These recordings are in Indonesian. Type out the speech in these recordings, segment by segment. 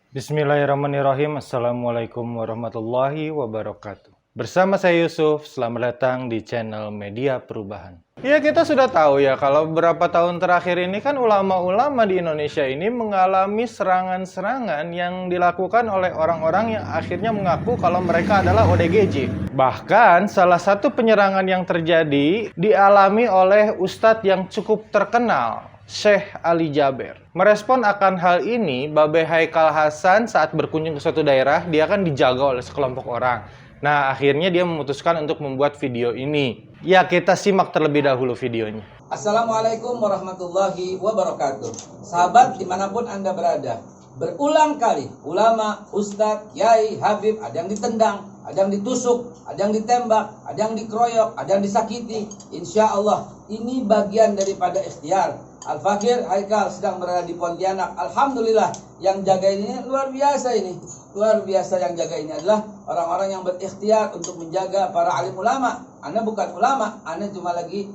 Bismillahirrahmanirrahim. Assalamualaikum warahmatullahi wabarakatuh. Bersama saya Yusuf, selamat datang di channel Media Perubahan. Ya, kita sudah tahu ya kalau beberapa tahun terakhir ini kan ulama-ulama di Indonesia ini mengalami serangan-serangan yang dilakukan oleh orang-orang yang akhirnya mengaku kalau mereka adalah ODGJ. Bahkan salah satu penyerangan yang terjadi dialami oleh ustadz yang cukup terkenal, Syekh Ali Jaber. Merespon akan hal ini, Babe Haikal Hasan saat berkunjung ke suatu daerah, dia kan dijaga oleh sekelompok orang. Nah, akhirnya dia memutuskan untuk membuat video ini. Ya, kita simak terlebih dahulu videonya. Assalamualaikum warahmatullahi wabarakatuh. Sahabat dimanapun Anda berada, berulang kali ulama, ustadz, kiai, habib, ada yang ditendang, ada yang ditusuk, ada yang ditembak, ada yang dikeroyok, ada yang disakiti. Insya Allah ini bagian daripada ikhtiar. Al-Fakir Haikal sedang berada di Pontianak. Alhamdulillah yang jaga ini luar biasa ini. Luar biasa yang jaga ini adalah orang-orang yang berikhtiar untuk menjaga para alim ulama. Anda bukan ulama, Anda cuma lagi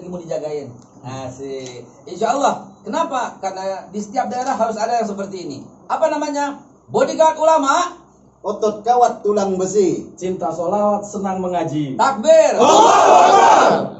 mau dijagain. Asik. Insya Allah. Kenapa? Karena di setiap daerah harus ada yang seperti ini. Apa namanya? Bodyguard ulama. Otot kawat tulang besi. Cinta sholawat, senang mengaji. Takbir.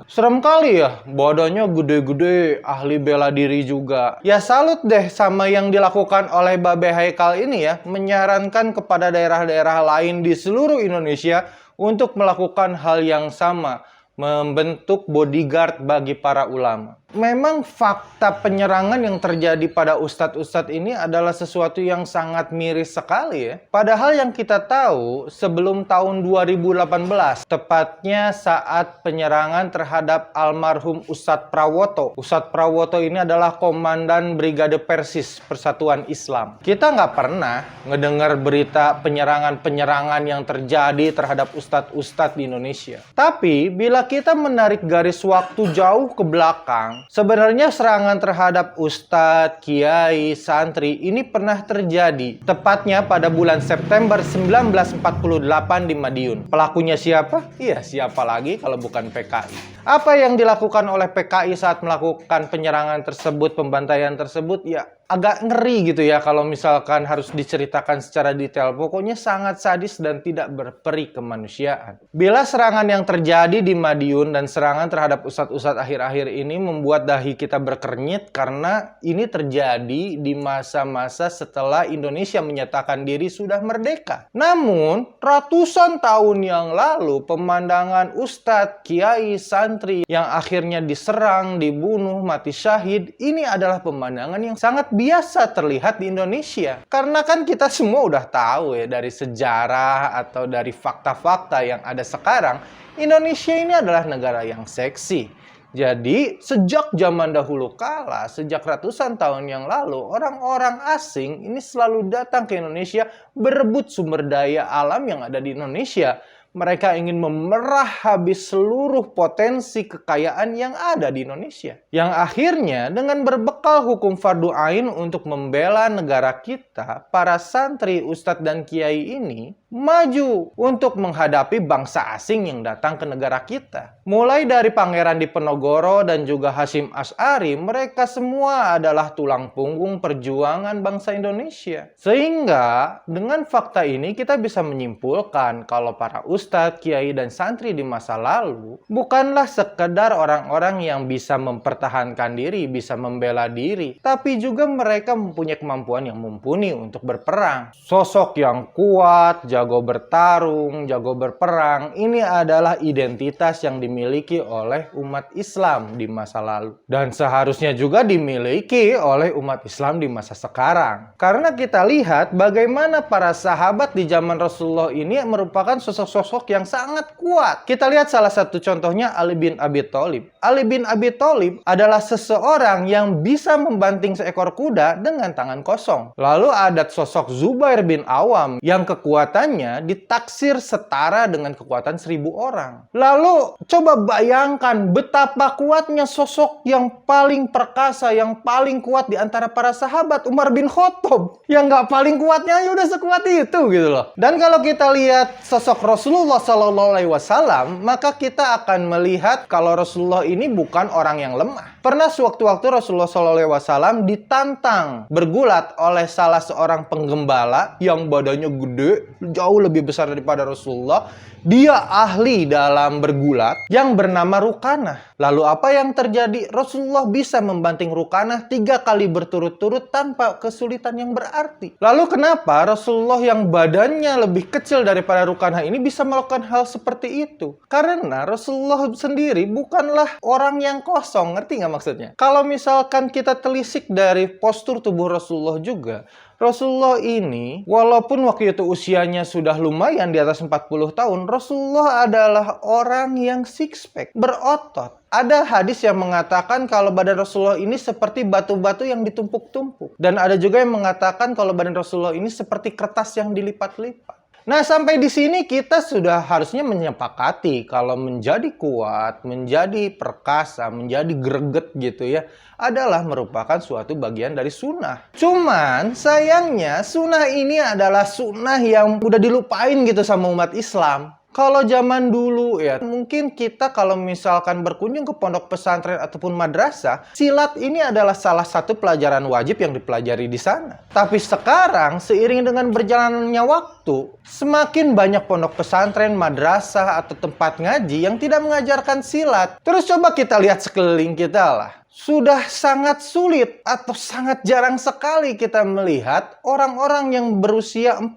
Serem kali ya, badannya gede-gede, ahli bela diri juga. Ya salut deh sama yang dilakukan oleh Babe Haikal ini ya, menyarankan kepada daerah-daerah lain di seluruh Indonesia untuk melakukan hal yang sama, membentuk bodyguard bagi para ulama. Memang fakta penyerangan yang terjadi pada ustadz-ustadz ini adalah sesuatu yang sangat miris sekali ya. Padahal yang kita tahu sebelum tahun 2018, tepatnya saat penyerangan terhadap almarhum Ustadz Prawoto. Ustadz Prawoto ini adalah komandan Brigade Persis Persatuan Islam. Kita nggak pernah ngedengar berita penyerangan-penyerangan yang terjadi terhadap ustadz-ustadz di Indonesia. Tapi bila kita menarik garis waktu jauh ke belakang, sebenarnya serangan terhadap ustadz, kiai, santri ini pernah terjadi. Tepatnya pada bulan September 1948 di Madiun. Pelakunya siapa? Iya, siapa lagi kalau bukan PKI. Apa yang dilakukan oleh PKI saat melakukan penyerangan tersebut, pembantaian tersebut, ya agak ngeri gitu ya kalau misalkan harus diceritakan secara detail. Pokoknya sangat sadis dan tidak berperi kemanusiaan. Bila serangan yang terjadi di Madiun dan serangan terhadap ustadz-ustadz akhir-akhir ini membuat dahi kita berkernyit karena ini terjadi di masa-masa setelah Indonesia menyatakan diri sudah merdeka. Namun, ratusan tahun yang lalu pemandangan ustadz, kiai, santri yang akhirnya diserang, dibunuh, mati syahid, ini adalah pemandangan yang sangat biasa terlihat di Indonesia. Karena kan kita semua udah tahu ya dari sejarah atau dari fakta-fakta yang ada sekarang, Indonesia ini adalah negara yang seksi. Jadi, sejak zaman dahulu kala, sejak ratusan tahun yang lalu, orang-orang asing ini selalu datang ke Indonesia berebut sumber daya alam yang ada di Indonesia. Mereka ingin memerah habis seluruh potensi kekayaan yang ada di Indonesia. Yang akhirnya dengan berbekal hukum fardu ain untuk membela negara kita, para santri, ustadz, dan kiai ini maju untuk menghadapi bangsa asing yang datang ke negara kita. Mulai dari Pangeran Diponegoro dan juga Hasyim Asy'ari, mereka semua adalah tulang punggung perjuangan bangsa Indonesia. Sehingga dengan fakta ini kita bisa menyimpulkan kalau para ustadz, kiai, dan santri di masa lalu bukanlah sekedar orang-orang yang bisa mempertahankan diri, bisa membela diri, tapi juga mereka mempunyai kemampuan yang mumpuni untuk berperang. Sosok yang kuat, jago bertarung, jago berperang, ini adalah identitas yang dimiliki oleh umat Islam di masa lalu. Dan seharusnya juga dimiliki oleh umat Islam di masa sekarang. Karena kita lihat bagaimana para sahabat di zaman Rasulullah ini merupakan sosok-sosok yang sangat kuat. Kita lihat salah satu contohnya Ali bin Abi Thalib. Ali bin Abi Thalib adalah seseorang yang bisa membanting seekor kuda dengan tangan kosong. Lalu ada sosok Zubair bin Awam yang kekuatannya ditaksir setara dengan kekuatan 1000 orang. Lalu coba bayangkan betapa kuatnya sosok yang paling perkasa, yang paling kuat di antara para sahabat, Umar bin Khattab. Yang nggak paling kuatnya ya udah sekuat itu gitu loh. Dan kalau kita lihat sosok Rasulullah SAW, maka kita akan melihat kalau Rasulullah ini bukan orang yang lemah. Pernah sewaktu-waktu Rasulullah SAW ditantang bergulat oleh salah seorang penggembala yang badannya gede, jauh lebih besar daripada Rasulullah. Dia ahli dalam bergulat yang bernama Rukanah. Lalu apa yang terjadi? Rasulullah bisa membanting Rukanah 3 kali berturut-turut tanpa kesulitan yang berarti. Lalu kenapa Rasulullah yang badannya lebih kecil daripada Rukanah ini bisa melakukan hal seperti itu? Karena Rasulullah sendiri bukanlah orang yang kosong. Ngerti nggak maksudnya? Kalau misalkan kita telisik dari postur tubuh Rasulullah juga, Rasulullah ini, walaupun waktu itu usianya sudah lumayan di atas 40 tahun, Rasulullah adalah orang yang six pack, berotot. Ada hadis yang mengatakan kalau badan Rasulullah ini seperti batu-batu yang ditumpuk-tumpuk. Dan ada juga yang mengatakan kalau badan Rasulullah ini seperti kertas yang dilipat-lipat. Nah, sampai di sini kita sudah harusnya menyepakati kalau menjadi kuat, menjadi perkasa, menjadi greget gitu ya, adalah merupakan suatu bagian dari sunnah. Cuman sayangnya sunnah ini adalah sunnah yang udah dilupain gitu sama umat Islam. Kalau zaman dulu ya, mungkin kita kalau misalkan berkunjung ke pondok pesantren ataupun madrasah, silat ini adalah salah satu pelajaran wajib yang dipelajari di sana. Tapi sekarang, seiring dengan berjalannya waktu, semakin banyak pondok pesantren, madrasah, atau tempat ngaji yang tidak mengajarkan silat. Terus coba kita lihat sekeliling kita lah. Sudah sangat sulit atau sangat jarang sekali kita melihat orang-orang yang berusia 40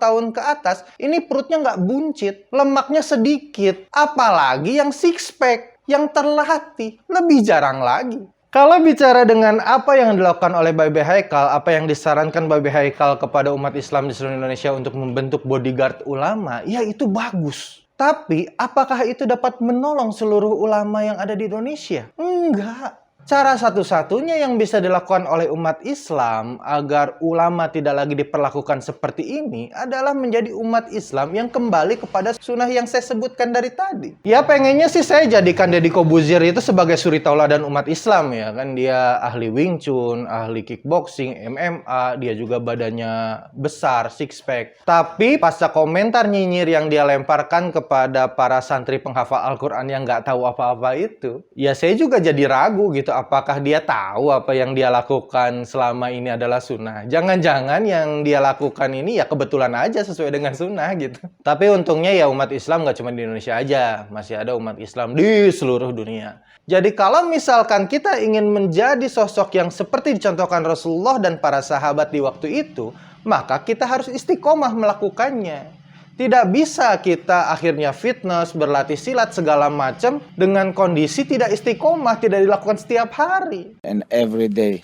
tahun ke atas ini perutnya nggak buncit, lemaknya sedikit, apalagi yang six pack, yang terlatih, lebih jarang lagi. Kalau bicara dengan apa yang dilakukan oleh Babe Haikal, apa yang disarankan Babe Haikal kepada umat Islam di seluruh Indonesia untuk membentuk bodyguard ulama, ya itu bagus. Tapi apakah itu dapat menolong seluruh ulama yang ada di Indonesia? Enggak. Cara satu-satunya yang bisa dilakukan oleh umat Islam agar ulama tidak lagi diperlakukan seperti ini adalah menjadi umat Islam yang kembali kepada sunnah yang saya sebutkan dari tadi. Ya pengennya sih saya jadikan Deddy Corbuzier itu sebagai suri tauladan umat Islam ya kan. Dia ahli Wing Chun, ahli kickboxing, MMA, dia juga badannya besar, six pack. Tapi pasca komentar nyinyir yang dia lemparkan kepada para santri penghafal Al-Quran yang nggak tahu apa-apa itu, ya saya juga jadi ragu gitu. Apakah dia tahu apa yang dia lakukan selama ini adalah sunnah? Jangan-jangan yang dia lakukan ini ya kebetulan aja sesuai dengan sunnah gitu. Tapi untungnya ya umat Islam nggak cuma di Indonesia aja. Masih ada umat Islam di seluruh dunia. Jadi kalau misalkan kita ingin menjadi sosok yang seperti dicontohkan Rasulullah dan para sahabat di waktu itu, maka kita harus istiqomah melakukannya. Tidak bisa kita akhirnya fitness, berlatih silat segala macam dengan kondisi tidak istiqomah, tidak dilakukan setiap hari. And every day,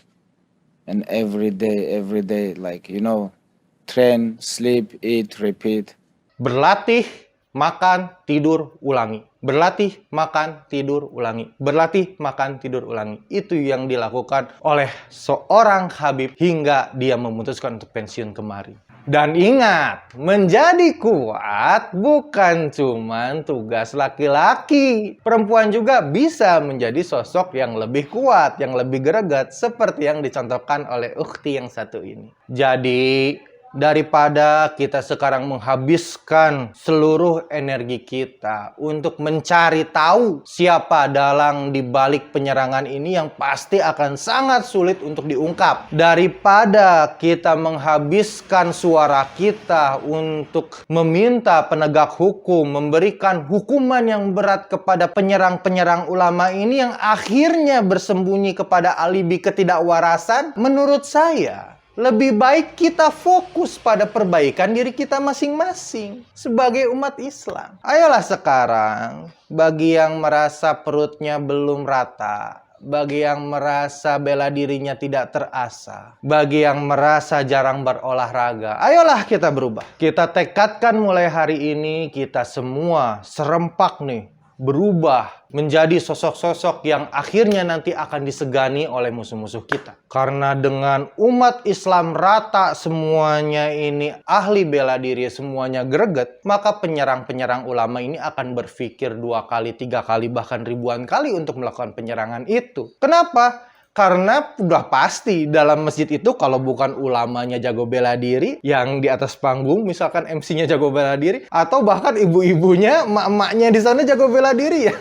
like, train, sleep, eat, repeat. Berlatih, makan, tidur, ulangi. Berlatih, makan, tidur, ulangi. Berlatih, makan, tidur, ulangi. Itu yang dilakukan oleh seorang Habib hingga dia memutuskan untuk pensiun kemari. Dan ingat, menjadi kuat bukan cuma tugas laki-laki. Perempuan juga bisa menjadi sosok yang lebih kuat, yang lebih greget, seperti yang dicontohkan oleh ukhti yang satu ini. Jadi, daripada kita sekarang menghabiskan seluruh energi kita untuk mencari tahu siapa dalang di balik penyerangan ini yang pasti akan sangat sulit untuk diungkap. Daripada kita menghabiskan suara kita untuk meminta penegak hukum memberikan hukuman yang berat kepada penyerang-penyerang ulama ini yang akhirnya bersembunyi kepada alibi ketidakwarasan, menurut saya lebih baik kita fokus pada perbaikan diri kita masing-masing sebagai umat Islam. Ayolah sekarang, bagi yang merasa perutnya belum rata, bagi yang merasa bela dirinya tidak terasa, bagi yang merasa jarang berolahraga, ayolah kita berubah. Kita tekadkan mulai hari ini kita semua serempak nih berubah menjadi sosok-sosok yang akhirnya nanti akan disegani oleh musuh-musuh kita. Karena dengan umat Islam rata semuanya ini ahli bela diri, semuanya greget, maka penyerang-penyerang ulama ini akan berpikir 2 kali, 3 kali, bahkan ribuan kali untuk melakukan penyerangan itu. Kenapa? Karena udah pasti dalam masjid itu kalau bukan ulamanya jago bela diri, yang di atas panggung misalkan MC-nya jago bela diri, atau bahkan ibu-ibunya, emak-emaknya di sana jago bela diri ya.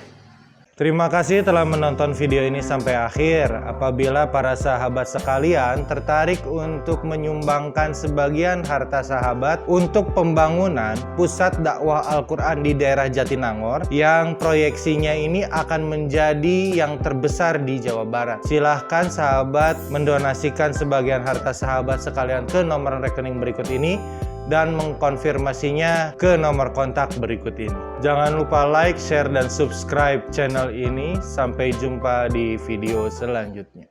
Terima kasih telah menonton video ini sampai akhir. Apabila para sahabat sekalian tertarik untuk menyumbangkan sebagian harta sahabat untuk pembangunan pusat dakwah Al-Quran di daerah Jatinangor yang proyeksinya ini akan menjadi yang terbesar di Jawa Barat, silahkan sahabat mendonasikan sebagian harta sahabat sekalian ke nomor rekening berikut ini dan mengkonfirmasinya ke nomor kontak berikut ini. Jangan lupa like, share, dan subscribe channel ini. Sampai jumpa di video selanjutnya.